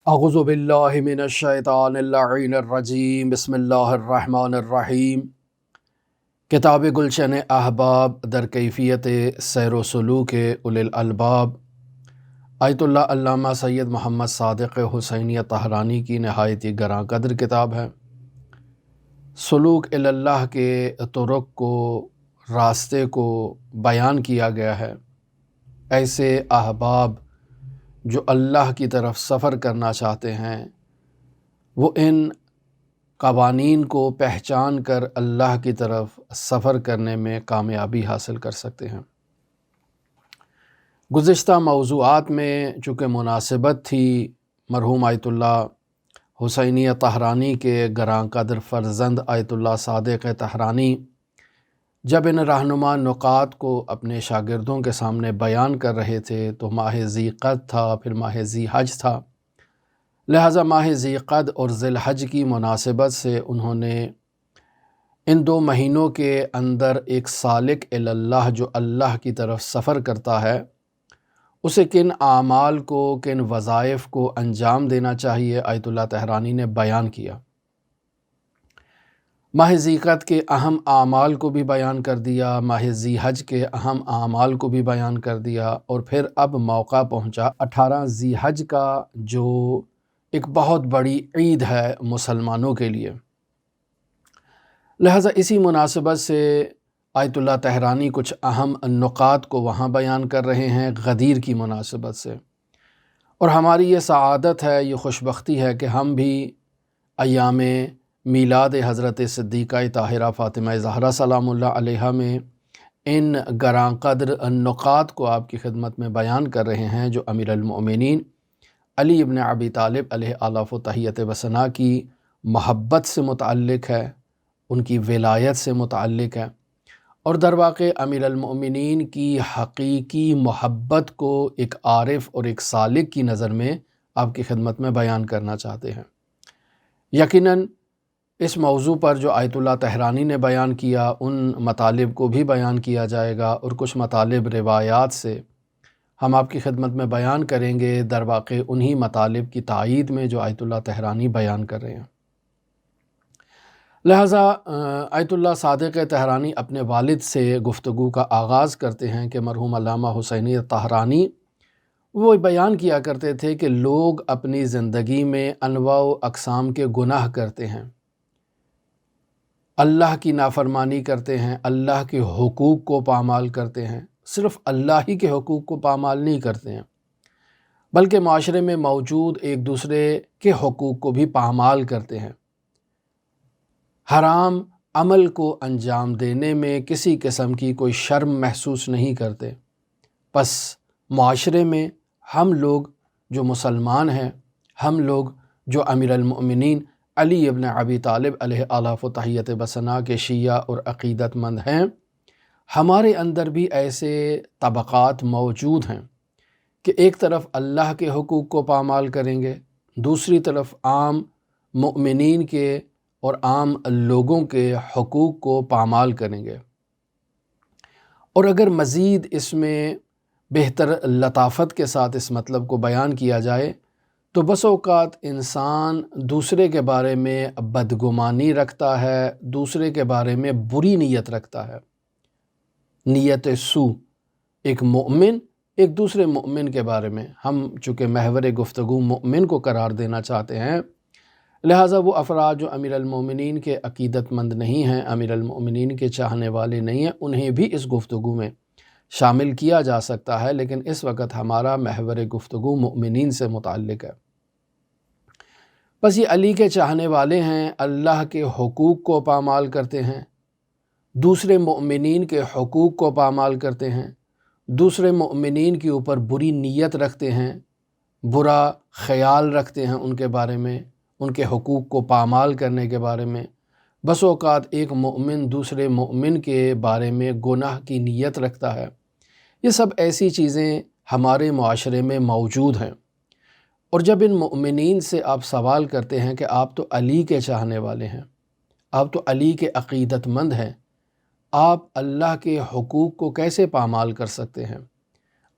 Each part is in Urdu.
اعوذ باللہ من الشیطان اللعین الرجیم بسم اللہ الرحمن الرحیم۔ کتاب گلشن احباب در کیفیت سیر و سلوک اولی الالباب، آیت اللہ علامہ سید محمد صادق حسینی طہرانی کی نہایت ہی گراں قدر کتاب ہے۔ سلوک الی اللہ کے طرق کو، راستے کو بیان کیا گیا ہے۔ ایسے احباب جو اللہ کی طرف سفر کرنا چاہتے ہیں وہ ان قوانین کو پہچان کر اللہ کی طرف سفر کرنے میں کامیابی حاصل کر سکتے ہیں۔ گزشتہ موضوعات میں چونکہ مناسبت تھی مرحوم آیت اللہ حسینی طہرانی کے گراں قدر فرزند آیت اللہ صادق طہرانی جب ان رہنما نکات کو اپنے شاگردوں کے سامنے بیان کر رہے تھے تو ماہ ذی قعد تھا، پھر ماہ ذی حج تھا، لہٰذا ماہ ذی قعد اور ذی الحج کی مناسبت سے انہوں نے ان دو مہینوں کے اندر ایک سالک الی اللہ جو اللہ کی طرف سفر کرتا ہے اسے کن اعمال کو، کن وظائف کو انجام دینا چاہیے آیت اللہ طہرانی نے بیان کیا۔ ماہ ذی قعد کے اہم اعمال کو بھی بیان کر دیا، ماہ ذی حج کے اہم اعمال کو بھی بیان کر دیا، اور پھر اب موقع پہنچا 18 ذی حج کا جو ایک بہت بڑی عید ہے مسلمانوں کے لیے۔ لہٰذا اسی مناسبت سے آیت اللہ طہرانی کچھ اہم نکات کو وہاں بیان کر رہے ہیں غدیر کی مناسبت سے، اور ہماری یہ سعادت ہے، یہ خوشبختی ہے کہ ہم بھی ایام میلاد حضرت صدیقہ طاہرہ فاطمہ زہرا سلام اللہ علیہا میں ان گراں قدر نکات کو آپ کی خدمت میں بیان کر رہے ہیں جو امیر المؤمنین علی ابن ابی طالب علیہ آلاف و تحیت و ثنا کی محبت سے متعلق ہے، ان کی ولایت سے متعلق ہے، اور در واقع امیر المؤمنین کی حقیقی محبت کو ایک عارف اور ایک سالک کی نظر میں آپ کی خدمت میں بیان کرنا چاہتے ہیں۔ یقیناً اس موضوع پر جو آیت اللہ طہرانی نے بیان کیا ان مطالب کو بھی بیان کیا جائے گا، اور کچھ مطالب روایات سے ہم آپ کی خدمت میں بیان کریں گے، در واقع انہی مطالب کی تائید میں جو آیت اللہ طہرانی بیان کر رہے ہیں۔ لہٰذا آیت اللہ صادق طہرانی اپنے والد سے گفتگو کا آغاز کرتے ہیں کہ مرحوم علامہ حسینی طہرانی وہ بیان کیا کرتے تھے کہ لوگ اپنی زندگی میں انواع و اقسام کے گناہ کرتے ہیں، اللہ کی نافرمانی کرتے ہیں، اللہ کے حقوق کو پامال کرتے ہیں، صرف اللہ ہی کے حقوق کو پامال نہیں کرتے ہیں بلکہ معاشرے میں موجود ایک دوسرے کے حقوق کو بھی پامال کرتے ہیں، حرام عمل کو انجام دینے میں کسی قسم کی کوئی شرم محسوس نہیں کرتے۔ پس معاشرے میں ہم لوگ جو مسلمان ہیں، ہم لوگ جو امیر المؤمنین علی ابن ابی طالب علیہ آلاف و تحیت و ثنا کے شیعہ اور عقیدت مند ہیں، ہمارے اندر بھی ایسے طبقات موجود ہیں کہ ایک طرف اللہ کے حقوق کو پامال کریں گے، دوسری طرف عام مؤمنین کے اور عام لوگوں کے حقوق کو پامال کریں گے۔ اور اگر مزید اس میں بہتر لطافت کے ساتھ اس مطلب کو بیان کیا جائے تو بس اوقات انسان دوسرے کے بارے میں بدگمانی رکھتا ہے، دوسرے کے بارے میں بری نیت رکھتا ہے، نیت سو۔ ایک مومن ایک دوسرے مومن کے بارے میں، ہم چونکہ محور گفتگو مومن کو قرار دینا چاہتے ہیں، لہٰذا وہ افراد جو امیر المومنین کے عقیدت مند نہیں ہیں، امیر المومنین کے چاہنے والے نہیں ہیں، انہیں بھی اس گفتگو میں شامل کیا جا سکتا ہے، لیکن اس وقت ہمارا محور گفتگو مومنین سے متعلق ہے۔ بس یہ علی کے چاہنے والے ہیں، اللہ کے حقوق کو پامال کرتے ہیں، دوسرے مومنین کے حقوق کو پامال کرتے ہیں، دوسرے مومنین کے اوپر بری نیت رکھتے ہیں، برا خیال رکھتے ہیں ان کے بارے میں، ان کے حقوق کو پامال کرنے کے بارے میں۔ بس اوقات ایک مومن دوسرے مومن کے بارے میں گناہ کی نیت رکھتا ہے۔ یہ سب ایسی چیزیں ہمارے معاشرے میں موجود ہیں، اور جب ان مومنین سے آپ سوال کرتے ہیں کہ آپ تو علی کے چاہنے والے ہیں، آپ تو علی کے عقیدت مند ہیں، آپ اللہ کے حقوق کو کیسے پامال کر سکتے ہیں؟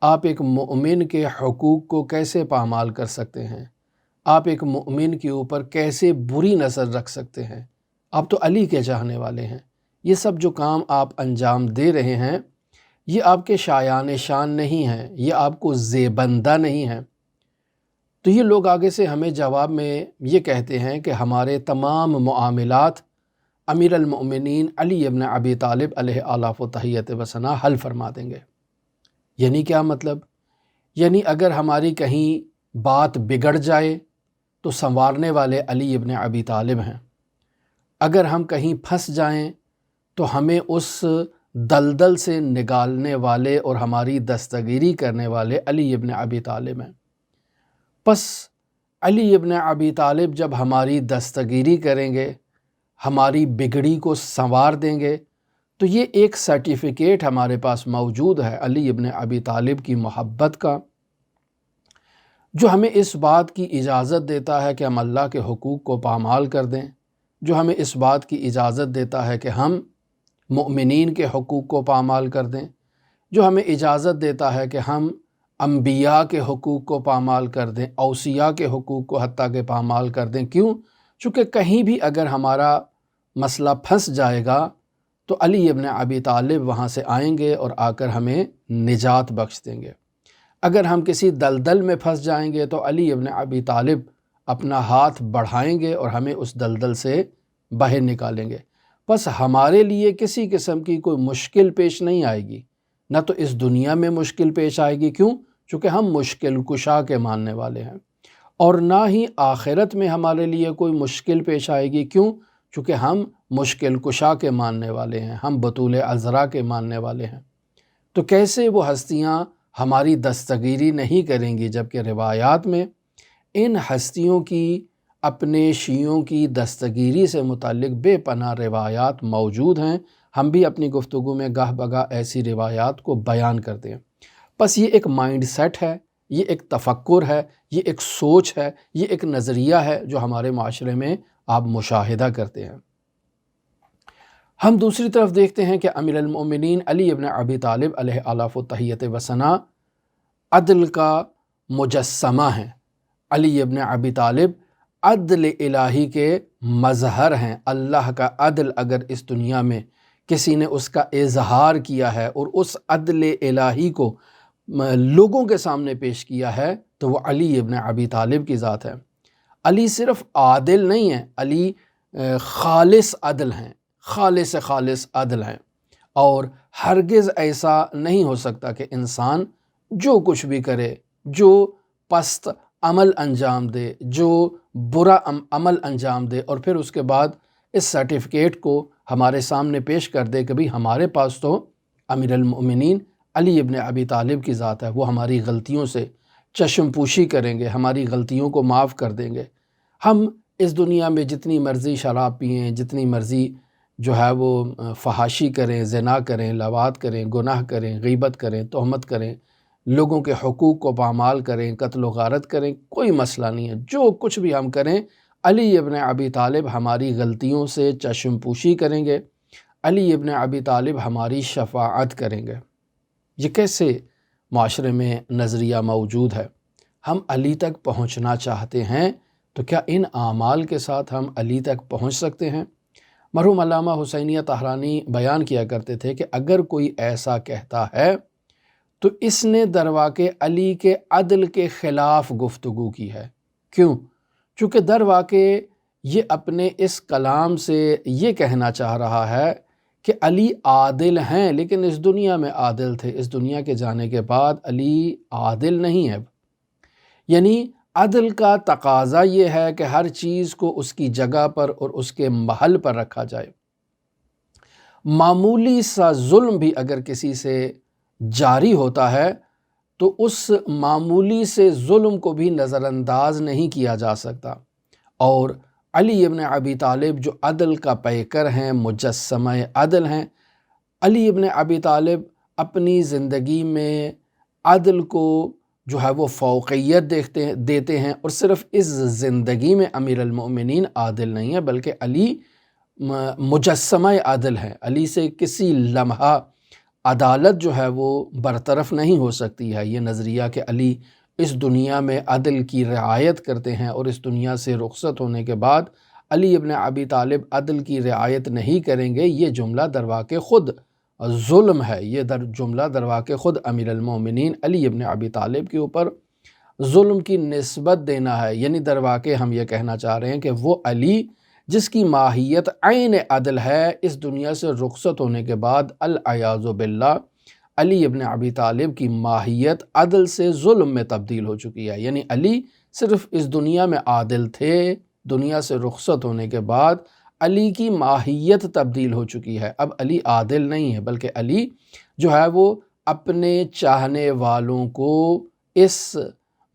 آپ ایک مومن کے حقوق کو کیسے پامال کر سکتے ہیں؟ آپ ایک مومن کے اوپر کیسے بری نظر رکھ سکتے ہیں؟ آپ تو علی کے چاہنے والے ہیں۔ یہ سب جو کام آپ انجام دے رہے ہیں یہ آپ کے شایان شان نہیں ہیں، یہ آپ کو زیبندہ نہیں ہیں۔ تو یہ لوگ آگے سے ہمیں جواب میں یہ کہتے ہیں کہ ہمارے تمام معاملات امیر المؤمنین علی ابن ابی طالب علیہ آلاف و تحیت و ثنا حل فرما دیں گے۔ یعنی کیا مطلب؟ یعنی اگر ہماری کہیں بات بگڑ جائے تو سنوارنے والے علی ابن ابی طالب ہیں، اگر ہم کہیں پھنس جائیں تو ہمیں اس دلدل سے نکالنے والے اور ہماری دستگیری کرنے والے علی ابن ابی طالب ہیں۔ پس علی ابن ابی طالب جب ہماری دستگیری کریں گے، ہماری بگڑی کو سنوار دیں گے، تو یہ ایک سرٹیفکیٹ ہمارے پاس موجود ہے علی ابن ابی طالب کی محبت کا، جو ہمیں اس بات کی اجازت دیتا ہے کہ ہم اللہ کے حقوق کو پامال کر دیں، جو ہمیں اس بات کی اجازت دیتا ہے کہ ہم مؤمنین کے حقوق کو پامال کر دیں، جو ہمیں اجازت دیتا ہے کہ ہم انبیاء کے حقوق کو پامال کر دیں، اوصیاء کے حقوق کو حتیٰ کہ پامال کر دیں۔ کیوں؟ چونکہ کہیں بھی اگر ہمارا مسئلہ پھنس جائے گا تو علی ابن ابی طالب وہاں سے آئیں گے اور آ کر ہمیں نجات بخش دیں گے۔ اگر ہم کسی دلدل میں پھنس جائیں گے تو علی ابن ابی طالب اپنا ہاتھ بڑھائیں گے اور ہمیں اس دلدل سے باہر نکالیں گے۔ بس ہمارے لیے کسی قسم کی کوئی مشکل پیش نہیں آئے گی، نہ تو اس دنیا میں مشکل پیش آئے گی۔ کیوں؟ چونکہ ہم مشکل کشا کے ماننے والے ہیں، اور نہ ہی آخرت میں ہمارے لیے کوئی مشکل پیش آئے گی۔ کیوں؟ چونکہ ہم مشکل کشا کے ماننے والے ہیں، ہم بطول عذرا کے ماننے والے ہیں۔ تو کیسے وہ ہستیاں ہماری دستگیری نہیں کریں گی، جبکہ روایات میں ان ہستیوں کی اپنے شیعوں کی دستگیری سے متعلق بے پناہ روایات موجود ہیں۔ ہم بھی اپنی گفتگو میں گاہ بگاہ ایسی روایات کو بیان کرتے ہیں۔ بس یہ ایک مائنڈ سیٹ ہے، یہ ایک تفکر ہے، یہ ایک سوچ ہے، یہ ایک نظریہ ہے جو ہمارے معاشرے میں آپ مشاہدہ کرتے ہیں۔ ہم دوسری طرف دیکھتے ہیں کہ امیر المؤمنین علی ابن ابی طالب علیہ آلاف و تحیت و ثنا عدل کا مجسمہ ہیں۔ علی ابن ابی طالب عدل الہی کے مظہر ہیں۔ اللہ کا عدل اگر اس دنیا میں کسی نے اس کا اظہار کیا ہے اور اس عدل الہی کو لوگوں کے سامنے پیش کیا ہے تو وہ علی ابن ابی طالب کی ذات ہے۔ علی صرف عادل نہیں ہیں، علی خالص عدل ہیں، خالص عدل ہیں، اور ہرگز ایسا نہیں ہو سکتا کہ انسان جو کچھ بھی کرے، جو پست عمل انجام دے، جو برا عمل انجام دے، اور پھر اس کے بعد اس سرٹیفکیٹ کو ہمارے سامنے پیش کر دے کہ بھی ہمارے پاس تو امیر المؤمنین علی ابن ابی طالب کی ذات ہے، وہ ہماری غلطیوں سے چشم پوشی کریں گے، ہماری غلطیوں کو معاف کر دیں گے۔ ہم اس دنیا میں جتنی مرضی شراب پئیں، جتنی مرضی جو ہے وہ فحاشی کریں، زنا کریں، لواط کریں، گناہ کریں، غیبت کریں، تہمت کریں، لوگوں کے حقوق کو پامال کریں، قتل و غارت کریں، کوئی مسئلہ نہیں ہے۔ جو کچھ بھی ہم کریں، علی ابن ابی طالب ہماری غلطیوں سے چشم پوشی کریں گے، علی ابن ابی طالب ہماری شفاعت کریں گے۔ یہ کیسے معاشرے میں نظریہ موجود ہے؟ ہم علی تک پہنچنا چاہتے ہیں تو کیا ان اعمال کے ساتھ ہم علی تک پہنچ سکتے ہیں؟ مرحوم علامہ حسینیہ طہرانی بیان کیا کرتے تھے کہ اگر کوئی ایسا کہتا ہے تو اس نے درواقع علی کے عدل کے خلاف گفتگو کی ہے۔ کیوں؟ چونکہ درواقع یہ اپنے اس کلام سے یہ کہنا چاہ رہا ہے کہ علی عادل ہیں، لیکن اس دنیا میں عادل تھے، اس دنیا کے جانے کے بعد علی عادل نہیں ہے۔ یعنی عدل کا تقاضا یہ ہے کہ ہر چیز کو اس کی جگہ پر اور اس کے محل پر رکھا جائے۔ معمولی سا ظلم بھی اگر کسی سے جاری ہوتا ہے تو اس معمولی سے ظلم کو بھی نظر انداز نہیں کیا جا سکتا، اور علی ابن ابی طالب جو عدل کا پیکر ہیں، مجسمہ عدل ہیں، علی ابن ابی طالب اپنی زندگی میں عدل کو جو ہے وہ فوقیت دیتے ہیں، اور صرف اس زندگی میں امیر المؤمنین عادل نہیں ہے بلکہ علی مجسمہ عدل ہے۔ علی سے کسی لمحہ عدالت جو ہے وہ برطرف نہیں ہو سکتی ہے۔ یہ نظریہ کہ علی اس دنیا میں عدل کی رعایت کرتے ہیں اور اس دنیا سے رخصت ہونے کے بعد علی ابن ابی طالب عدل کی رعایت نہیں کریں گے، یہ جملہ درواقع خود ظلم ہے، یہ جملہ درواقع خود امیر المومنین علی ابن ابی طالب کے اوپر ظلم کی نسبت دینا ہے۔ یعنی درواقع ہم یہ کہنا چاہ رہے ہیں کہ وہ علی جس کی ماہیت عین عدل ہے، اس دنیا سے رخصت ہونے کے بعد العیاذ باللہ علی ابن ابی طالب کی ماہیت عدل سے ظلم میں تبدیل ہو چکی ہے۔ یعنی علی صرف اس دنیا میں عادل تھے، دنیا سے رخصت ہونے کے بعد علی کی ماہیت تبدیل ہو چکی ہے۔ اب علی عادل نہیں ہے، بلکہ علی جو ہے وہ اپنے چاہنے والوں کو اس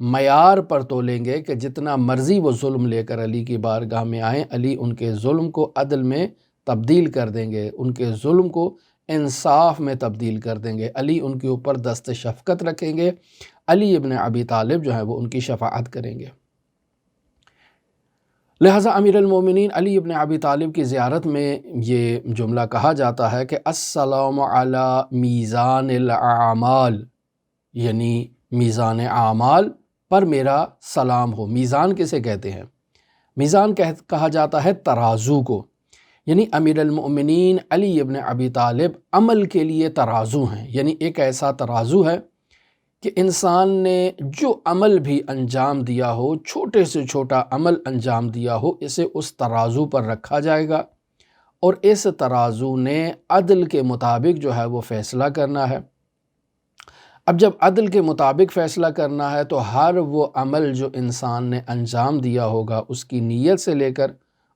معیار پر تولیں گے کہ جتنا مرضی وہ ظلم لے کر علی کی بارگاہ میں آئیں، علی ان کے ظلم کو عدل میں تبدیل کر دیں گے، ان کے ظلم کو انصاف میں تبدیل کر دیں گے، علی ان کے اوپر دست شفقت رکھیں گے، علی ابن ابی طالب جو ہے وہ ان کی شفاعت کریں گے۔ لہٰذا امیر المومنین علی ابن ابی طالب کی زیارت میں یہ جملہ کہا جاتا ہے کہ السلام علی میزان الاعمال، یعنی میزان اعمال پر میرا سلام ہو۔ میزان کسے کہتے ہیں؟ میزان کہا جاتا ہے ترازو کو، یعنی امیر المؤمنین علی ابن ابی طالب عمل کے لیے ترازو ہیں، یعنی ایک ایسا ترازو ہے کہ انسان نے جو عمل بھی انجام دیا ہو، چھوٹے سے چھوٹا عمل انجام دیا ہو، اسے اس ترازو پر رکھا جائے گا اور اس ترازو نے عدل کے مطابق جو ہے وہ فیصلہ کرنا ہے۔ اب جب عدل کے مطابق فیصلہ کرنا ہے تو ہر وہ عمل جو انسان نے انجام دیا ہوگا، اس کی نیت سے لے کر،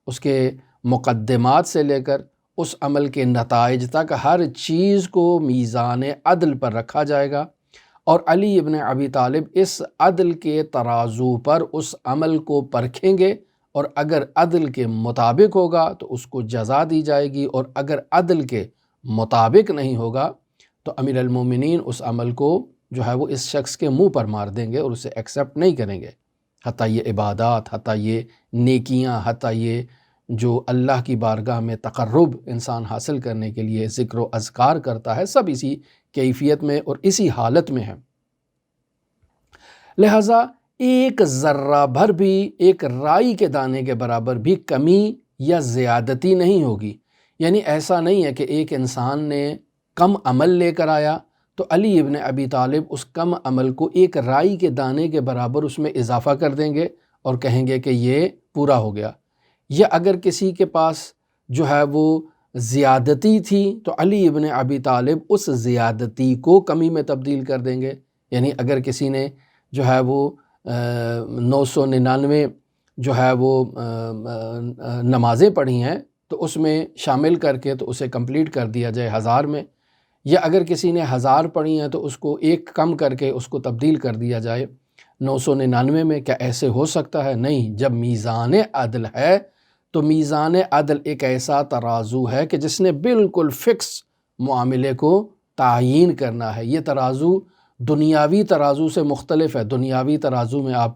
اس کے مقدمات سے لے کر، اس عمل کے نتائج تک ہر چیز کو میزان عدل پر رکھا جائے گا، اور علی ابن ابی طالب اس عدل کے ترازو پر اس عمل کو پرکھیں گے، اور اگر عدل کے مطابق ہوگا تو اس کو جزا دی جائے گی، اور اگر عدل کے مطابق نہیں ہوگا تو امیر المومنین اس عمل کو جو ہے وہ اس شخص کے منہ پر مار دیں گے اور اسے ایکسیپٹ نہیں کریں گے۔ حتیٰ یہ عبادات، حتیٰ یہ نیکیاں، حتیٰ یہ جو اللہ کی بارگاہ میں تقرب انسان حاصل کرنے کے لیے ذکر و اذکار کرتا ہے، سب اسی کیفیت میں اور اسی حالت میں ہے۔ لہٰذا ایک ذرہ بھر بھی، ایک رائی کے دانے کے برابر بھی کمی یا زیادتی نہیں ہوگی۔ یعنی ایسا نہیں ہے کہ ایک انسان نے کم عمل لے کر آیا تو علی ابن ابی طالب اس کم عمل کو ایک رائی کے دانے کے برابر اس میں اضافہ کر دیں گے اور کہیں گے کہ یہ پورا ہو گیا۔ یا اگر کسی کے پاس جو ہے وہ زیادتی تھی تو علی ابن ابی طالب اس زیادتی کو کمی میں تبدیل کر دیں گے۔ یعنی اگر کسی نے جو ہے وہ 999 جو ہے وہ نمازیں پڑھی ہیں تو اس میں شامل کر کے تو اسے کمپلیٹ کر دیا جائے 1000 میں، یا اگر کسی نے 1000 پڑھی ہیں تو اس کو ایک کم کر کے اس کو تبدیل کر دیا جائے 999 میں۔ کیا ایسے ہو سکتا ہے؟ نہیں۔ جب میزان عدل ہے تو میزان عدل ایک ایسا ترازو ہے کہ جس نے بالکل فکس معاملے کو تعیین کرنا ہے۔ یہ ترازو دنیاوی ترازو سے مختلف ہے۔ دنیاوی ترازو میں آپ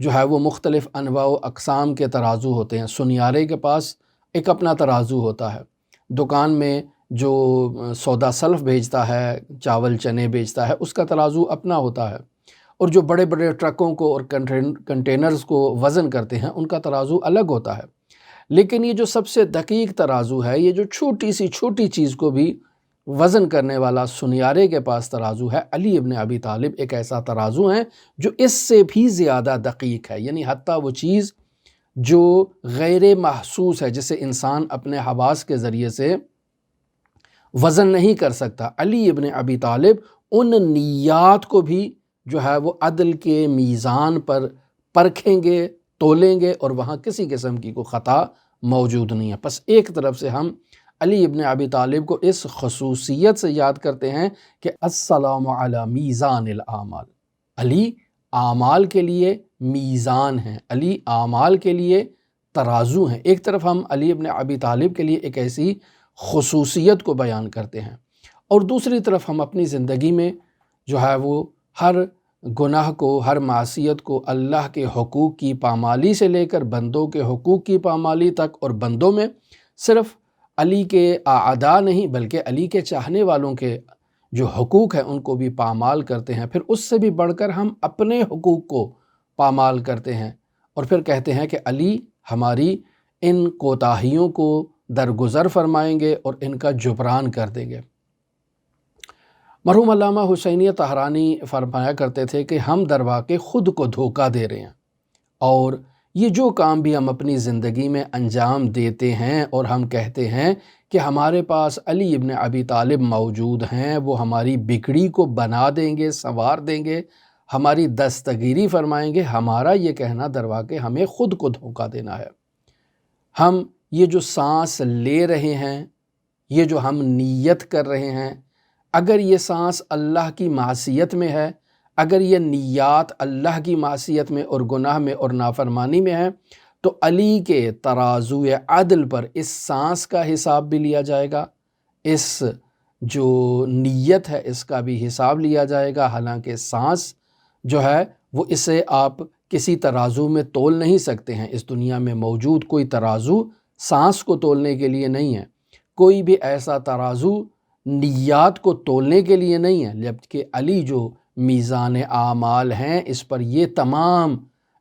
جو ہے وہ مختلف انواع و اقسام کے ترازو ہوتے ہیں۔ سنیارے کے پاس ایک اپنا ترازو ہوتا ہے، دکان میں جو سودا سلف بھیجتا ہے، چاول چنے بیچتا ہے، اس کا ترازو اپنا ہوتا ہے، اور جو بڑے بڑے ٹرکوں کو اور کنٹینرز کو وزن کرتے ہیں ان کا ترازو الگ ہوتا ہے۔ لیکن یہ جو سب سے دقیق ترازو ہے، یہ جو چھوٹی سی چھوٹی چیز کو بھی وزن کرنے والا سنیارے کے پاس ترازو ہے، علی ابن ابی طالب ایک ایسا ترازو ہے جو اس سے بھی زیادہ دقیق ہے۔ یعنی حتیٰ وہ چیز جو غیر محسوس ہے، جسے انسان اپنے حواس کے ذریعے سے وزن نہیں کر سکتا، علی ابن ابی طالب ان نیات کو بھی جو ہے وہ عدل کے میزان پر پرکھیں گے، تولیں گے، اور وہاں کسی قسم کی کوئی خطا موجود نہیں ہے۔ پس ایک طرف سے ہم علی ابن ابی طالب کو اس خصوصیت سے یاد کرتے ہیں کہ السلام علی میزان الاعمال، علی اعمال کے لیے میزان ہیں، علی اعمال کے لیے ترازو ہیں۔ ایک طرف ہم علی ابن ابی طالب کے لیے ایک ایسی خصوصیت کو بیان کرتے ہیں، اور دوسری طرف ہم اپنی زندگی میں جو ہے وہ ہر گناہ کو، ہر معصیت کو، اللہ کے حقوق کی پامالی سے لے کر بندوں کے حقوق کی پامالی تک، اور بندوں میں صرف علی کے اعداء نہیں بلکہ علی کے چاہنے والوں کے جو حقوق ہیں ان کو بھی پامال کرتے ہیں، پھر اس سے بھی بڑھ کر ہم اپنے حقوق کو پامال کرتے ہیں، اور پھر کہتے ہیں کہ علی ہماری ان کوتاہیوں کو درگزر فرمائیں گے اور ان کا جبران کر دیں گے۔ مرحوم علامہ حسینیہ طہرانی فرمایا کرتے تھے کہ ہم در واقع خود کو دھوکہ دے رہے ہیں، اور یہ جو کام بھی ہم اپنی زندگی میں انجام دیتے ہیں اور ہم کہتے ہیں کہ ہمارے پاس علی ابن ابی طالب موجود ہیں، وہ ہماری بگڑی کو بنا دیں گے، سنوار دیں گے، ہماری دستگیری فرمائیں گے، ہمارا یہ کہنا در واقع ہمیں خود کو دھوکہ دینا ہے۔ ہم یہ جو سانس لے رہے ہیں، یہ جو ہم نیت کر رہے ہیں، اگر یہ سانس اللہ کی معصیت میں ہے، اگر یہ نیات اللہ کی معصیت میں اور گناہ میں اور نافرمانی میں ہے، تو علی کے ترازو عدل پر اس سانس کا حساب بھی لیا جائے گا، اس جو نیت ہے اس کا بھی حساب لیا جائے گا۔ حالانکہ سانس جو ہے وہ اسے آپ کسی ترازو میں تول نہیں سکتے ہیں، اس دنیا میں موجود کوئی ترازو سانس کو تولنے کے لیے نہیں ہے، کوئی بھی ایسا ترازو نیات کو تولنے کے لیے نہیں ہے، جبکہ علی جو میزان اعمال ہیں اس پر یہ تمام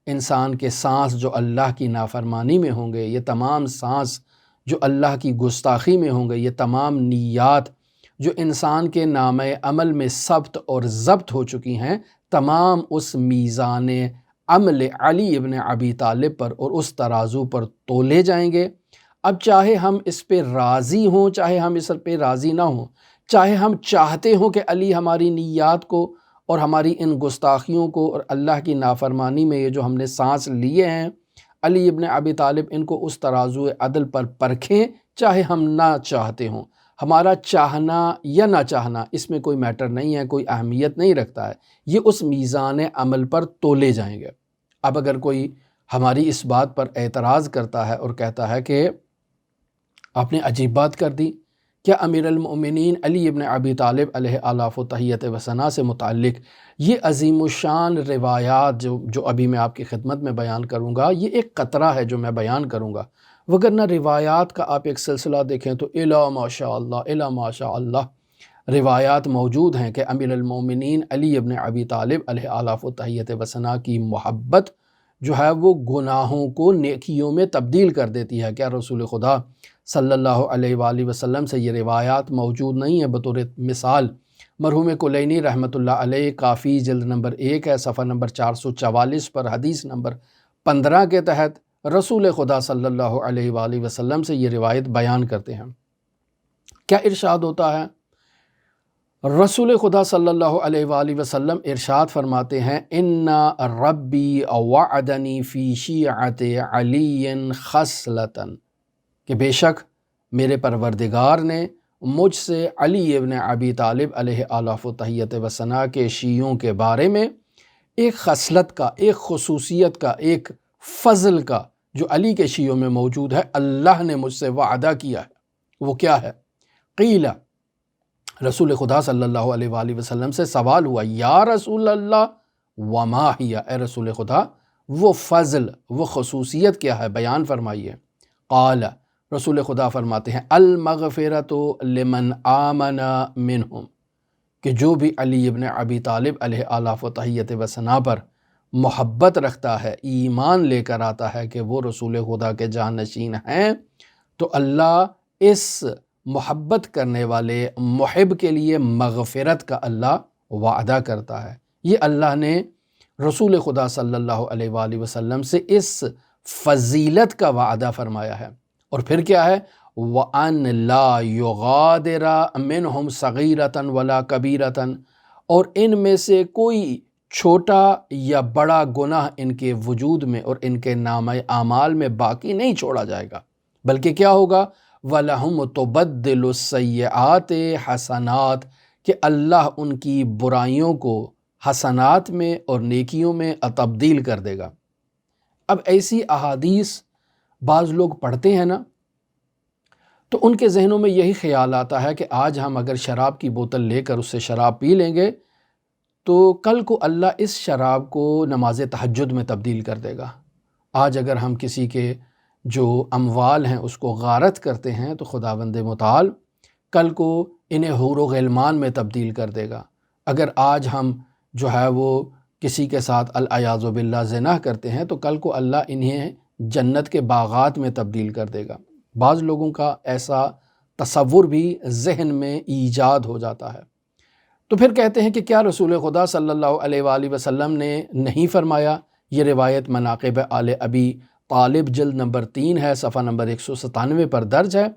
انسان کے سانس جو اللہ کی نافرمانی میں ہوں گے، یہ تمام سانس جو اللہ کی گستاخی میں ہوں گے، یہ تمام نیات جو انسان کے نامہ عمل میں ثبت اور ضبط ہو چکی ہیں، تمام اس میزان عمل علی ابن ابی طالب پر اور اس ترازو پر تولے جائیں گے۔ اب چاہے ہم اس پہ راضی ہوں، چاہے ہم اس پہ راضی نہ ہوں، چاہے ہم چاہتے ہوں کہ علی ہماری نیات کو اور ہماری ان گستاخیوں کو اور اللہ کی نافرمانی میں یہ جو ہم نے سانس لیے ہیں، علی ابن ابی طالب ان کو اس ترازو عدل پر پرکھیں، چاہے ہم نہ چاہتے ہوں، ہمارا چاہنا یا نہ چاہنا اس میں کوئی میٹر نہیں ہے، کوئی اہمیت نہیں رکھتا ہے، یہ اس میزان عمل پر تولے جائیں گے۔ اب اگر کوئی ہماری اس بات پر اعتراض کرتا ہے اور کہتا ہے کہ آپ نے عجیب بات کر دی، کیا امیر المؤمنین علی ابن ابی طالب علیہ آلاف و تحیت و ثنا سے متعلق یہ عظیم الشان روایات جو ابھی میں آپ کی خدمت میں بیان کروں گا، یہ ایک قطرہ ہے جو میں بیان کروں گا، وگرنہ روایات کا آپ ایک سلسلہ دیکھیں تو الا ماشاء اللہ الا ماشاء اللہ روایات موجود ہیں کہ امیر المؤمنین علی ابن ابی طالب علیہ آلاف و تحیت و ثنا کی محبت جو ہے وہ گناہوں کو نیکیوں میں تبدیل کر دیتی ہے۔ کیا رسول خدا صلی اللہ علیہ وآلہ وسلم سے یہ روایات موجود نہیں ہے؟ بطور مثال مرحوم کلینی رحمۃ اللہ علیہ کافی جلد نمبر 1 ہے، صفحہ نمبر 444 پر حدیث نمبر 15 کے تحت رسول خدا صلی اللہ علیہ وآلہ وسلم سے یہ روایت بیان کرتے ہیں۔ کیا ارشاد ہوتا ہے؟ رسول خدا صلی اللہ علیہ وآلہ وسلم ارشاد فرماتے ہیں، ان ربی وعدنی فی شیعت علی خصلۃ، کہ بے شک میرے پروردگار نے مجھ سے علی ابن ابی طالب علیہ آلاف و تحیت و ثنا کے شیعوں کے بارے میں ایک خصلت کا، ایک خصوصیت کا، ایک فضل کا جو علی کے شیعوں میں موجود ہے، اللہ نے مجھ سے وعدہ کیا ہے۔ وہ کیا ہے؟ قیل، رسول خدا صلی اللہ علیہ وآلہ وسلم سے سوال ہوا، یا رسول اللہ وما ہی، اے رسول خدا وہ فضل، وہ خصوصیت کیا ہے، بیان فرمائیے۔ قال، رسول خدا فرماتے ہیں، المغفرۃ لمن آمن منہم، کہ جو بھی علی ابن ابی طالب علیہ آلاف و تحیت و ثنا پر محبت رکھتا ہے، ایمان لے کر آتا ہے کہ وہ رسول خدا کے جانشین ہیں، تو اللہ اس محبت کرنے والے محب کے لیے مغفرت کا اللہ وعدہ کرتا ہے۔ یہ اللہ نے رسول خدا صلی اللہ علیہ وآلہ وسلم سے اس فضیلت کا وعدہ فرمایا ہے۔ اور پھر کیا ہے؟ وَأَن لَا يُغَادِرَ مِنْهُمْ صَغِيرَةً وَلَا كَبِيرَةً، اور ان میں سے کوئی چھوٹا یا بڑا گناہ ان کے وجود میں اور ان کے نامہ اعمال میں باقی نہیں چھوڑا جائے گا، بلکہ کیا ہوگا؟ وَلَهُمْ تُبَدِّلُ السَّيِّئَاتِ حَسَنَاتٍ، کہ اللہ ان کی برائیوں کو حسنات میں اور نیکیوں میں تبدیل کر دے گا۔ اب ایسی احادیث بعض لوگ پڑھتے ہیں نا، تو ان کے ذہنوں میں یہی خیال آتا ہے کہ آج ہم اگر شراب کی بوتل لے کر اس سے شراب پی لیں گے تو کل کو اللہ اس شراب کو نماز تہجد میں تبدیل کر دے گا۔ آج اگر ہم کسی کے جو اموال ہیں اس کو غارت کرتے ہیں تو خداوند متعال کل کو انہیں حور و غلمان میں تبدیل کر دے گا۔ اگر آج ہم جو ہے وہ کسی کے ساتھ العیاذ باللہ زنا کرتے ہیں تو کل کو اللہ انہیں جنت کے باغات میں تبدیل کر دے گا۔ بعض لوگوں کا ایسا تصور بھی ذہن میں ایجاد ہو جاتا ہے۔ تو پھر کہتے ہیں کہ کیا رسول خدا صلی اللہ علیہ وآلہ وسلم نے نہیں فرمایا؟ یہ روایت مناقب آل ابی طالب جلد نمبر 3 ہے، صفحہ نمبر 197 پر درج ہے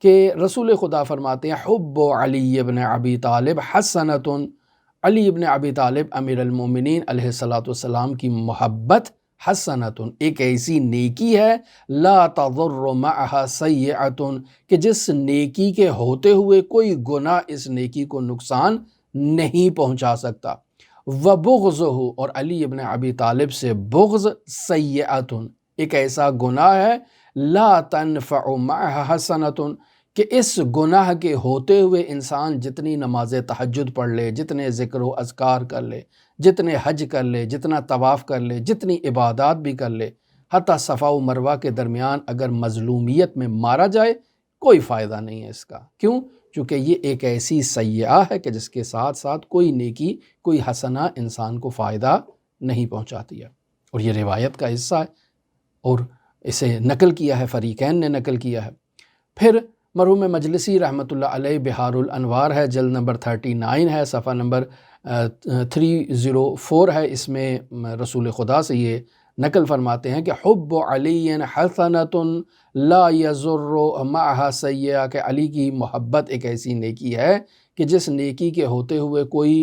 کہ رسول خدا فرماتے ہیں حب علی ابن ابی طالب حسنۃ، علی ابن ابی طالب امیر المومنین علیہ الصلاۃ والسلام کی محبت حسنۃ ایک ایسی نیکی ہے، لا تضر معها سیئۃ کہ جس نیکی کے ہوتے ہوئے کوئی گناہ اس نیکی کو نقصان نہیں پہنچا سکتا۔ وبغضہ، اور علی ابن ابی طالب سے بغض سیئۃ ایک ایسا گناہ ہے، لا تنفع معها حسنۃ کہ اس گناہ کے ہوتے ہوئے انسان جتنی نماز تہجد پڑھ لے، جتنے ذکر و اذکار کر لے، جتنے حج کر لے، جتنا طواف کر لے، جتنی عبادات بھی کر لے، حتیٰ صفا و مروہ کے درمیان اگر مظلومیت میں مارا جائے کوئی فائدہ نہیں ہے اس کا۔ کیوں؟ چونکہ یہ ایک ایسی سیئہ ہے کہ جس کے ساتھ ساتھ کوئی نیکی، کوئی حسنہ انسان کو فائدہ نہیں پہنچاتی ہے، اور یہ روایت کا حصہ ہے اور اسے نقل کیا ہے، فریقین نے نقل کیا ہے۔ پھر مرحوم مجلسی رحمۃ اللہ علیہ بحار الانوار ہے، جلد نمبر 39 ہے، صفحہ نمبر 304 ہے، اس میں رسول خدا سے یہ نقل فرماتے ہیں کہ حب علی حسنۃ لا یضر معها سیئہ، کہ علی کی محبت ایک ایسی نیکی ہے کہ جس نیکی کے ہوتے ہوئے کوئی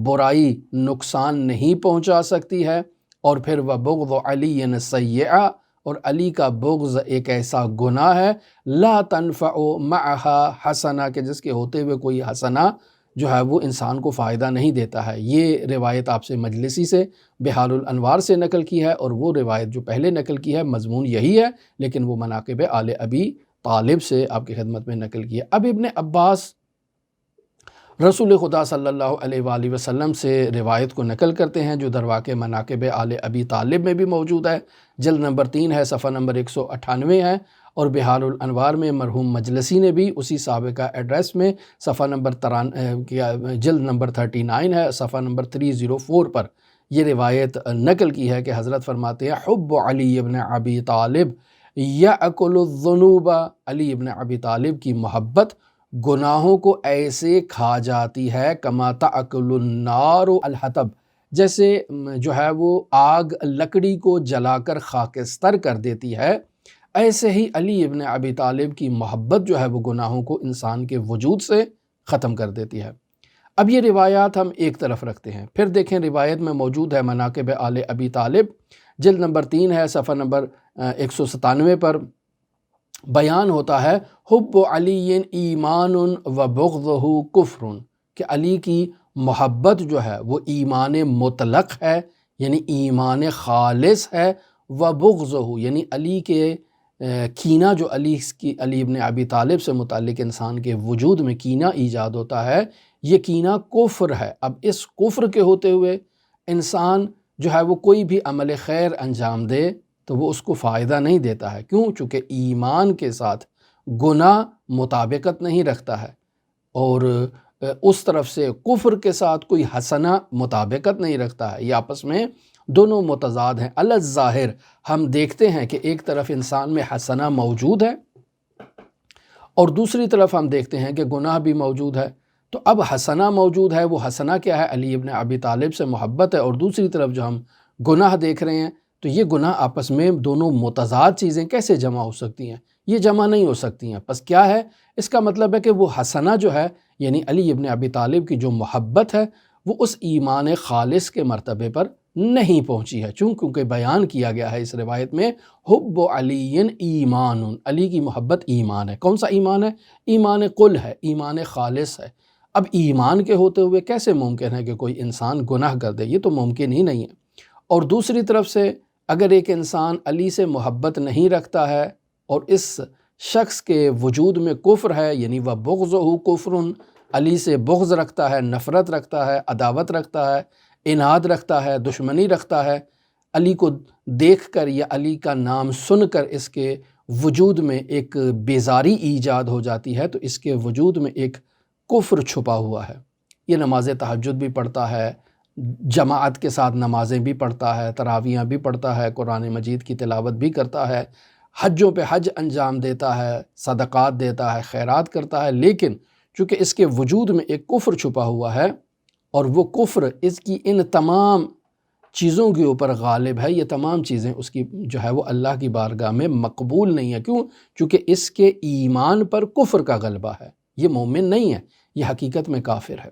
برائی نقصان نہیں پہنچا سکتی ہے۔ اور پھر وبغض علی سیئہ، اور علی کا بغض ایک ایسا گناہ ہے، لا تنفع معها حسنہ کہ جس کے ہوتے ہوئے کوئی حسنہ جو ہے وہ انسان کو فائدہ نہیں دیتا ہے۔ یہ روایت آپ سے مجلسی سے بحار الانوار سے نقل کی ہے، اور وہ روایت جو پہلے نقل کی ہے مضمون یہی ہے، لیکن وہ مناقب آل ابی طالب سے آپ کی خدمت میں نقل کی ہے۔ اب ابن عباس رسول خدا صلی اللہ علیہ وآلہ وسلم سے روایت کو نقل کرتے ہیں جو درواقع مناقب آل ابی طالب میں بھی موجود ہے، جلد نمبر 3 ہے، صفحہ نمبر 198 ہے، اور بحار الانوار میں مرحوم مجلسی نے بھی اسی سابقہ ایڈریس میں صفحہ نمبر جلد نمبر 39 ہے، صفحہ نمبر 304 پر یہ روایت نقل کی ہے کہ حضرت فرماتے ہیں حب علی ابن ابی طالب یأکل الذنوب، علی ابن ابی طالب کی محبت گناہوں کو ایسے کھا جاتی ہے کما تأکل النار الحطب، جیسے جو ہے وہ آگ لکڑی کو جلا کر خاکستر کر دیتی ہے، ایسے ہی علی ابن ابی طالب کی محبت جو ہے وہ گناہوں کو انسان کے وجود سے ختم کر دیتی ہے۔ اب یہ روایات ہم ایک طرف رکھتے ہیں، پھر دیکھیں روایت میں موجود ہے مناقب آل ابی طالب جلد نمبر 3 ہے، صفحہ نمبر 197 پر بیان ہوتا ہے حب علی ایمان و بغضہ کفر، کہ علی کی محبت جو ہے وہ ایمان مطلق ہے، یعنی ایمان خالص ہے، و بغضہ یعنی علی کے کینہ جو علی ابن ابی طالب سے متعلق انسان کے وجود میں کینہ ایجاد ہوتا ہے، یہ کینہ کفر ہے۔ اب اس کفر کے ہوتے ہوئے انسان جو ہے وہ کوئی بھی عمل خیر انجام دے تو وہ اس کو فائدہ نہیں دیتا ہے۔ کیوں؟ چونکہ ایمان کے ساتھ گناہ مطابقت نہیں رکھتا ہے، اور اس طرف سے کفر کے ساتھ کوئی حسنہ مطابقت نہیں رکھتا ہے، یہ آپس میں دونوں متضاد ہیں۔ الظاہر ہم دیکھتے ہیں کہ ایک طرف انسان میں حسنہ موجود ہے اور دوسری طرف ہم دیکھتے ہیں کہ گناہ بھی موجود ہے، تو اب حسنہ موجود ہے، وہ حسنہ کیا ہے؟ علی ابن ابی طالب سے محبت ہے، اور دوسری طرف جو ہم گناہ دیکھ رہے ہیں تو یہ گناہ آپس میں دونوں متضاد چیزیں کیسے جمع ہو سکتی ہیں؟ یہ جمع نہیں ہو سکتی ہیں۔ پس کیا ہے؟ اس کا مطلب ہے کہ وہ حسنہ جو ہے یعنی علی ابن ابی طالب کی جو محبت ہے وہ اس ایمان خالص کے مرتبے پر نہیں پہنچی ہے، کیونکہ بیان کیا گیا ہے اس روایت میں حب علی ایمان، علی کی محبت ایمان ہے۔ کون سا ایمان ہے؟ ایمان قل ہے، ایمان خالص ہے۔ اب ایمان کے ہوتے ہوئے کیسے ممکن ہے کہ کوئی انسان گناہ کر دے؟ یہ تو ممکن ہی نہیں ہے۔ اور دوسری طرف سے اگر ایک انسان علی سے محبت نہیں رکھتا ہے اور اس شخص کے وجود میں کفر ہے، یعنی وہ بغضہ کفر، علی سے بغض رکھتا ہے، نفرت رکھتا ہے، عداوت رکھتا ہے، اناد رکھتا ہے، دشمنی رکھتا ہے، علی کو دیکھ کر یا علی کا نام سن کر اس کے وجود میں ایک بیزاری ایجاد ہو جاتی ہے تو اس کے وجود میں ایک کفر چھپا ہوا ہے۔ یہ نماز تہجد بھی پڑھتا ہے، جماعت کے ساتھ نمازیں بھی پڑھتا ہے، تراویحیں بھی پڑھتا ہے، قرآن مجید کی تلاوت بھی کرتا ہے، حجوں پہ حج انجام دیتا ہے، صدقات دیتا ہے، خیرات کرتا ہے، لیکن چونکہ اس کے وجود میں ایک کفر چھپا ہوا ہے اور وہ کفر اس کی ان تمام چیزوں کے اوپر غالب ہے، یہ تمام چیزیں اس کی جو ہے وہ اللہ کی بارگاہ میں مقبول نہیں ہے۔ کیوں؟ چونکہ اس کے ایمان پر کفر کا غلبہ ہے، یہ مومن نہیں ہے، یہ حقیقت میں کافر ہے۔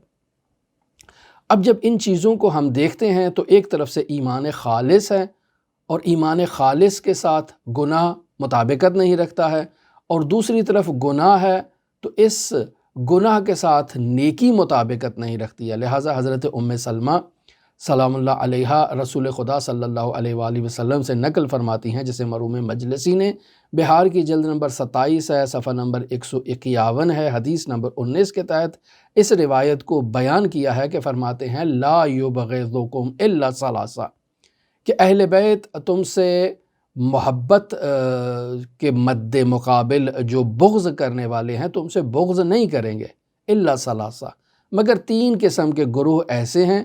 اب جب ان چیزوں کو ہم دیکھتے ہیں تو ایک طرف سے ایمان خالص ہے اور ایمان خالص کے ساتھ گناہ مطابقت نہیں رکھتا ہے، اور دوسری طرف گناہ ہے تو اس گناہ کے ساتھ نیکی مطابقت نہیں رکھتی ہے۔ لہٰذا حضرت ام سلمہ سلام اللہ علیہا رسول خدا صلی اللہ علیہ وآلہ وسلم سے نقل فرماتی ہیں، جسے مرحوم مجلسی نے بہار کی جلد نمبر 27 ہے، صفحہ نمبر 151 ہے، حدیث نمبر 19 کے تحت اس روایت کو بیان کیا ہے کہ فرماتے ہیں لا یبغضکم الا ثلاثہ، کہ اہل بیت تم سے محبت کے مد مقابل جو بغض کرنے والے ہیں تم سے بغض نہیں کریں گے، الا ثلاثہ، مگر 3 قسم کے گروہ ایسے ہیں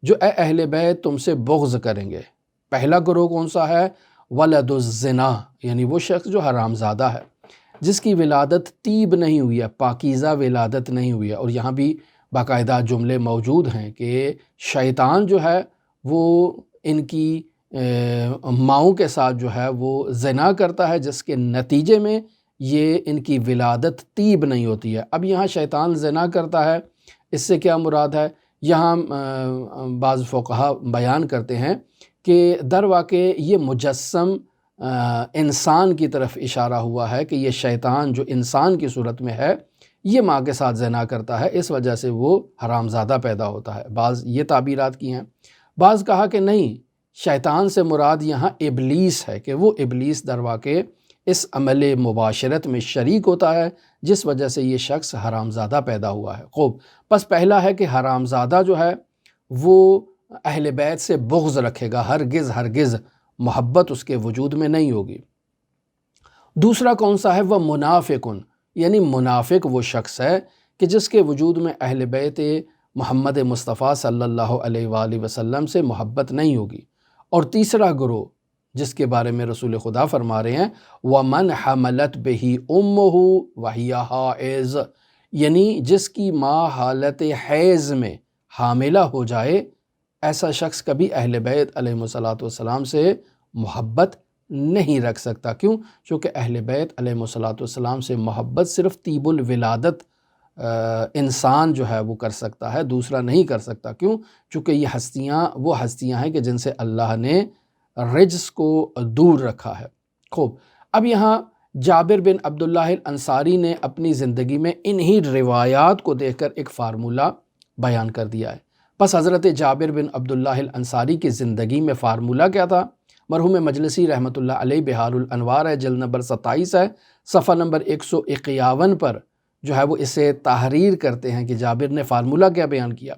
جو اے اہل بیت تم سے بغض کریں گے۔ پہلا گروہ کون سا ہے؟ ولد الزنا، یعنی وہ شخص جو حرام زادہ ہے، جس کی ولادت طیب نہیں ہوئی ہے، پاکیزہ ولادت نہیں ہوئی ہے، اور یہاں بھی باقاعدہ جملے موجود ہیں کہ شیطان جو ہے وہ ان کی ماؤں کے ساتھ جو ہے وہ زنا کرتا ہے، جس کے نتیجے میں یہ ان کی ولادت طیب نہیں ہوتی ہے۔ اب یہاں شیطان زنا کرتا ہے، اس سے کیا مراد ہے؟ یہاں بعض فقہا بیان کرتے ہیں کہ در واقع یہ مجسم انسان کی طرف اشارہ ہوا ہے کہ یہ شیطان جو انسان کی صورت میں ہے یہ ماں کے ساتھ زنا کرتا ہے، اس وجہ سے وہ حرام زادہ پیدا ہوتا ہے۔ بعض یہ تعبیرات کی ہیں، بعض کہا کہ نہیں، شیطان سے مراد یہاں ابلیس ہے، کہ وہ ابلیس در واقع اس عمل مباشرت میں شریک ہوتا ہے جس وجہ سے یہ شخص حرام زادہ پیدا ہوا ہے۔ خوب، پس پہلا ہے کہ حرام زادہ جو ہے وہ اہل بیت سے بغض رکھے گا، ہرگز محبت اس کے وجود میں نہیں ہوگی۔ دوسرا کون سا ہے؟ وہ منافقن، یعنی منافق وہ شخص ہے کہ جس کے وجود میں اہل بیت محمد مصطفیٰ صلی اللہ علیہ وآلہ وسلم سے محبت نہیں ہوگی۔ اور تیسرا گروہ جس کے بارے میں رسول خدا فرما رہے ہیں وَمَنْ حَمَلَتْ بِهِ أُمُّهُ وَهِيَ حَائِضٌ، یعنی جس کی ماں حالت حیض میں حاملہ ہو جائے، ایسا شخص کبھی اہل بیت علیہ السلام سے محبت نہیں رکھ سکتا۔ کیوں؟ چونکہ اہل بیت علیہ السلام سے محبت صرف طیب الولادت انسان جو ہے وہ کر سکتا ہے، دوسرا نہیں کر سکتا۔ کیوں؟ چونکہ یہ وہ ہستیاں ہیں کہ جن سے اللہ نے رجس کو دور رکھا ہے۔ خوب، اب یہاں جابر بن عبداللہ الانصاری نے اپنی زندگی میں انہی روایات کو دیکھ کر ایک فارمولہ بیان کر دیا ہے۔ پس حضرت جابر بن عبداللہ الانصاری کی زندگی میں فارمولہ کیا تھا؟ مرحوم مجلسی رحمۃ اللہ علیہ بہار الانوار ہے، جلد نمبر 27 ہے، صفحہ نمبر 151 پر جو ہے وہ اسے تحریر کرتے ہیں کہ جابر نے فارمولہ کیا بیان کیا۔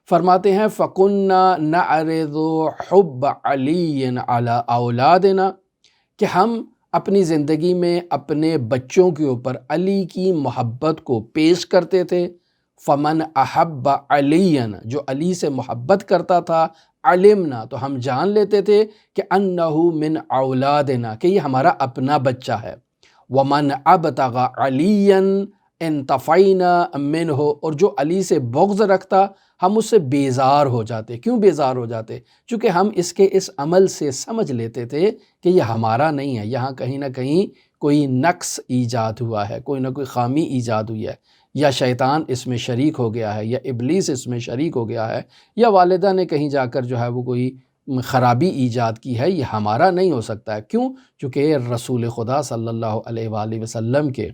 فرماتے ہیں فَكُنَّا نَعْرِضُ حُبَّ عَلِيٍّ عَلَىٰ أَوْلَادِنَا، کہ ہم اپنی زندگی میں اپنے بچوں کے اوپر علی کی محبت کو پیش کرتے تھے۔ فَمَنْ أَحَبَّ عَلِيًّا، جو علی سے محبت کرتا تھا، علمنا، تو ہم جان لیتے تھے کہ أَنَّهُ مِنْ أَوْلَادِنَا، کہ یہ ہمارا اپنا بچہ ہے۔ وَمَنْ أَبْتَغَ عَلِيًّا انتفعنا منہ، اور جو علی سے بغض رکھتا ہم اس سے بیزار ہو جاتے۔ کیوں بیزار ہو جاتے؟ چونکہ ہم اس عمل سے سمجھ لیتے تھے کہ یہ ہمارا نہیں ہے، یہاں کہیں نہ کہیں کوئی نقص ایجاد ہوا ہے، کوئی نہ کوئی خامی ایجاد ہوئی ہے، یا شیطان اس میں شریک ہو گیا ہے، یا ابلیس اس میں شریک ہو گیا ہے، یا والدہ نے کہیں جا کر جو ہے وہ کوئی خرابی ایجاد کی ہے، یہ ہمارا نہیں ہو سکتا ہے۔ کیوں؟ چونکہ رسول خدا صلی اللہ علیہ وآلہ وسلم کے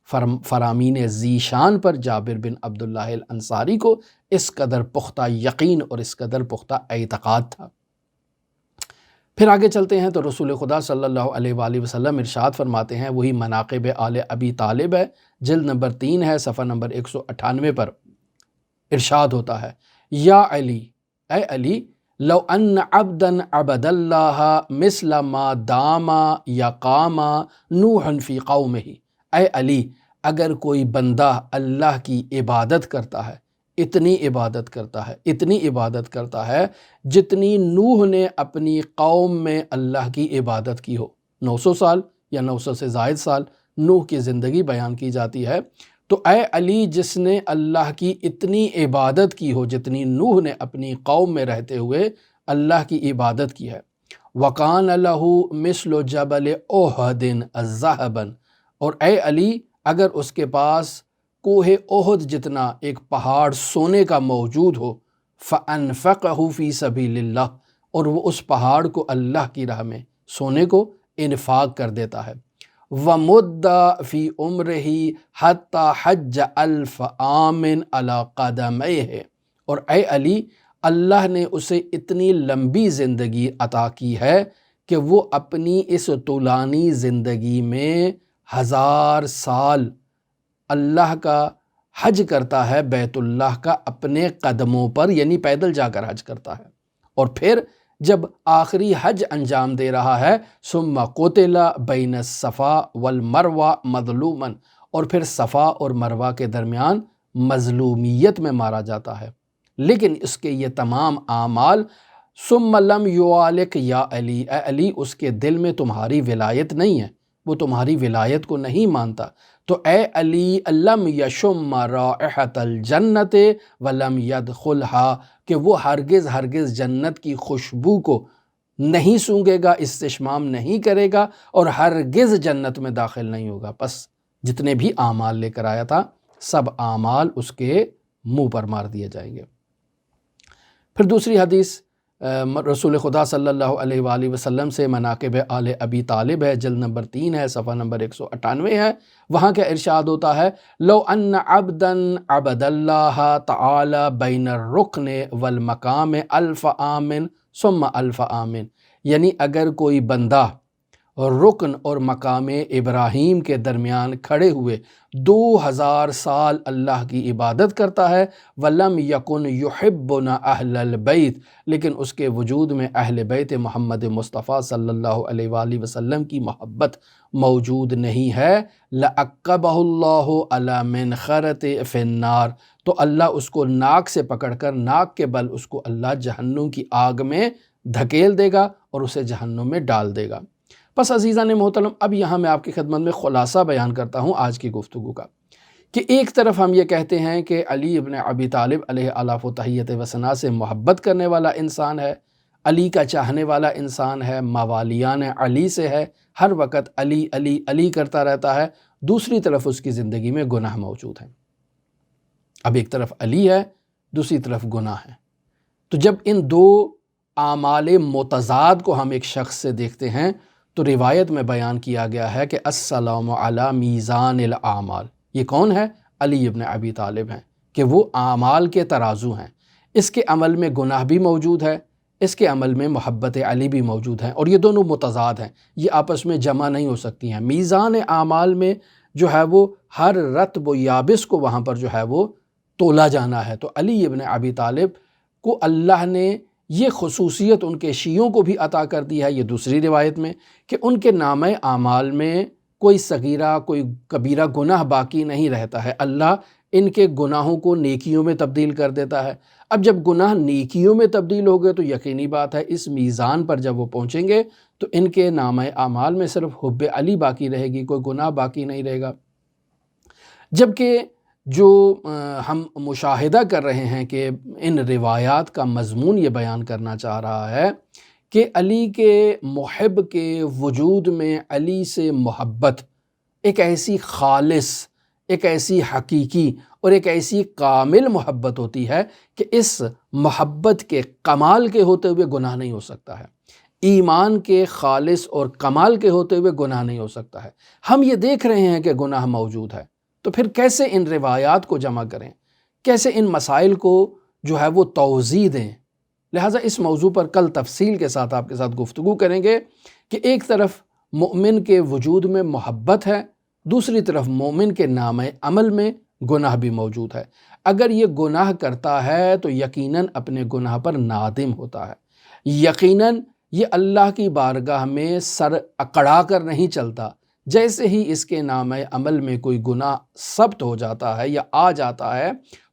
فرامین ذیشان پر جابر بن عبداللہ الانصاری کو اس قدر پختہ یقین اور اس قدر پختہ اعتقاد تھا۔ پھر آگے چلتے ہیں تو رسول خدا صلی اللہ علیہ وآلہ وسلم ارشاد فرماتے ہیں، وہی مناقب آل ابی طالب ہے، جلد نمبر 3 ہے، صفحہ نمبر 198 پر ارشاد ہوتا ہے یا علی، اے علی لو ان عبدا عبد اللہ مثل ما دام یا قام نوح فی قومہ، اے علی اگر کوئی بندہ اللہ کی عبادت کرتا ہے، اتنی عبادت کرتا ہے جتنی نوح نے اپنی قوم میں اللہ کی عبادت کی ہو، 900 سال یا 900 سے زائد سال نوح کی زندگی بیان کی جاتی ہے، تو اے علی جس نے اللہ کی اتنی عبادت کی ہو جتنی نوح نے اپنی قوم میں رہتے ہوئے اللہ کی عبادت کی ہے، وَقَانَ لَهُ مِثْلُ جَبَلِ أُحُدٍ ذَهَبًا، اور اے علی اگر اس کے پاس کوہ احد جتنا ایک پہاڑ سونے کا موجود ہو، فَأَنفَقَهُ فِي سَبِيلِ اللَّهِ، اور وہ اس پہاڑ کو اللہ کی راہ میں سونے کو انفاق کر دیتا ہے، وَمُدَّ فِي عُمْرِهِ حَتَّى حَجَّ أَلْفَ عَامٍ عَلَى قَدَمَيْهِ، اور اے علی اللہ نے اسے اتنی لمبی زندگی عطا کی ہے کہ وہ اپنی اس طولانی زندگی میں 1000 سال اللہ کا حج کرتا ہے، بیت اللہ کا اپنے قدموں پر، یعنی پیدل جا کر حج کرتا ہے، اور پھر جب آخری حج انجام دے رہا ہے ثم قتل بین الصفا والمروہ مظلوما، اور پھر صفا اور مروہ کے درمیان مظلومیت میں مارا جاتا ہے، لیکن اس کے یہ تمام اعمال ثم لم یوالک یا علی، اے علی اس کے دل میں تمہاری ولایت نہیں ہے، وہ تمہاری ولایت کو نہیں مانتا، تو اے علی لم یشم رائحۃ الجنت ولم یدخلها، کہ وہ ہرگز جنت کی خوشبو کو نہیں سونگے گا، استشمام نہیں کرے گا، اور ہرگز جنت میں داخل نہیں ہوگا۔ پس جتنے بھی اعمال لے کر آیا تھا سب اعمال اس کے منہ پر مار دیے جائیں گے۔ پھر دوسری حدیث رسول خدا صلی اللہ علیہ وآلہ وسلم سے مناقب آل ابی طالب ہے، جلد نمبر 3 ہے، صفحہ نمبر 198 ہے، وہاں کا ارشاد ہوتا ہے لو ان عبدا عبد اللہ تعالی بین الرکن والمقام 1000 عام ثم 1000 عام، یعنی اگر کوئی بندہ رکن اور مقام ابراہیم کے درمیان کھڑے ہوئے 2000 سال اللہ کی عبادت کرتا ہے، وَلَمْ يَكُنْ يُحِبُّنَا أَهْلَ الْبَيْتِ، لیکن اس کے وجود میں اہل بیت محمد مصطفیٰ صلی اللہ علیہ وآلہ وسلم کی محبت موجود نہیں ہے، لَأَقَّبَهُ اللَّهُ عَلَى مِنْخَرَةٍ فِي النَّارِ، تو اللہ اس کو ناک سے پکڑ کر ناک کے بل اس کو اللہ جہنم کی آگ میں دھکیل دے گا اور اسے جہنم میں ڈال دے گا۔ پس عزیزان محترم، اب یہاں میں آپ کی خدمت میں خلاصہ بیان کرتا ہوں آج کی گفتگو کا، کہ ایک طرف ہم یہ کہتے ہیں کہ علی ابن ابی طالب علیہ آلاف و تحیت و ثنا سے محبت کرنے والا انسان ہے، علی کا چاہنے والا انسان ہے، موالیان علی سے ہے، ہر وقت علی علی علی کرتا رہتا ہے، دوسری طرف اس کی زندگی میں گناہ موجود ہیں۔ اب ایک طرف علی ہے، دوسری طرف گناہ ہے، تو جب ان دو اعمال متضاد کو ہم ایک شخص سے دیکھتے ہیں تو روایت میں بیان کیا گیا ہے کہ السلام علی میزان الاعمال، یہ کون ہے؟ علی ابن ابی طالب ہیں، کہ وہ اعمال کے ترازو ہیں، اس کے عمل میں گناہ بھی موجود ہے، اس کے عمل میں محبت علی بھی موجود ہیں، اور یہ دونوں متضاد ہیں، یہ آپس میں جمع نہیں ہو سکتی ہیں۔ میزان اعمال میں جو ہے وہ ہر رطب و یابس کو وہاں پر جو ہے وہ تولا جانا ہے، تو علی ابن ابی طالب کو اللہ نے یہ خصوصیت ان کے شیعوں کو بھی عطا کر دی ہے، یہ دوسری روایت میں، کہ ان کے نامہ اعمال میں کوئی صغیرہ کوئی کبیرہ گناہ باقی نہیں رہتا ہے، اللہ ان کے گناہوں کو نیکیوں میں تبدیل کر دیتا ہے۔ اب جب گناہ نیکیوں میں تبدیل ہو گئے تو یقینی بات ہے اس میزان پر جب وہ پہنچیں گے تو ان کے نامہ اعمال میں صرف حب علی باقی رہے گی، کوئی گناہ باقی نہیں رہے گا۔ جبکہ جو ہم مشاہدہ کر رہے ہیں کہ ان روایات کا مضمون یہ بیان کرنا چاہ رہا ہے کہ علی کے محب کے وجود میں علی سے محبت ایک ایسی خالص، ایک ایسی حقیقی اور ایک ایسی کامل محبت ہوتی ہے کہ اس محبت کے کمال کے ہوتے ہوئے گناہ نہیں ہو سکتا ہے، ایمان کے خالص اور کمال کے ہوتے ہوئے گناہ نہیں ہو سکتا ہے۔ ہم یہ دیکھ رہے ہیں کہ گناہ موجود ہے، تو پھر کیسے ان روایات کو جمع کریں، کیسے ان مسائل کو جو ہے وہ توضیح دیں؟ لہٰذا اس موضوع پر کل تفصیل کے ساتھ آپ کے ساتھ گفتگو کریں گے کہ ایک طرف مومن کے وجود میں محبت ہے، دوسری طرف مومن کے نام عمل میں گناہ بھی موجود ہے۔ اگر یہ گناہ کرتا ہے تو یقیناً اپنے گناہ پر نادم ہوتا ہے، یقیناً یہ اللہ کی بارگاہ میں سر اکڑا کر نہیں چلتا، جیسے ہی اس کے نام عمل میں کوئی گناہ ثبت ہو جاتا ہے یا آ جاتا ہے،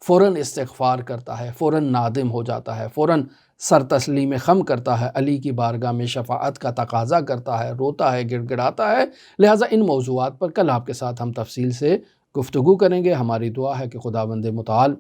فوراً استغفار کرتا ہے، فوراً نادم ہو جاتا ہے، فوراً سر تسلیم خم کرتا ہے، علی کی بارگاہ میں شفاعت کا تقاضا کرتا ہے، روتا ہے، گڑ گڑاتا ہے۔ لہٰذا ان موضوعات پر کل آپ کے ساتھ ہم تفصیل سے گفتگو کریں گے۔ ہماری دعا ہے کہ خداوند متعال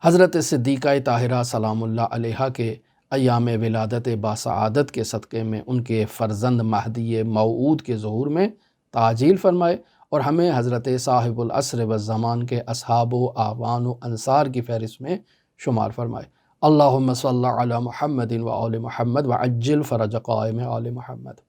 حضرت صدیقہ طاہرہ سلام اللہ علیہا کے ایام ولادت باسعادت کے صدقے میں ان کے فرزند مہدی موعود کے ظہور میں تعجیل فرمائے، اور ہمیں حضرت صاحب العصر والزمان کے اصحاب و اعوان و انصار کی فہرست میں شمار فرمائے۔ اللہم صلی علی محمد و آل محمد وعجل فرج قائم آل محمد۔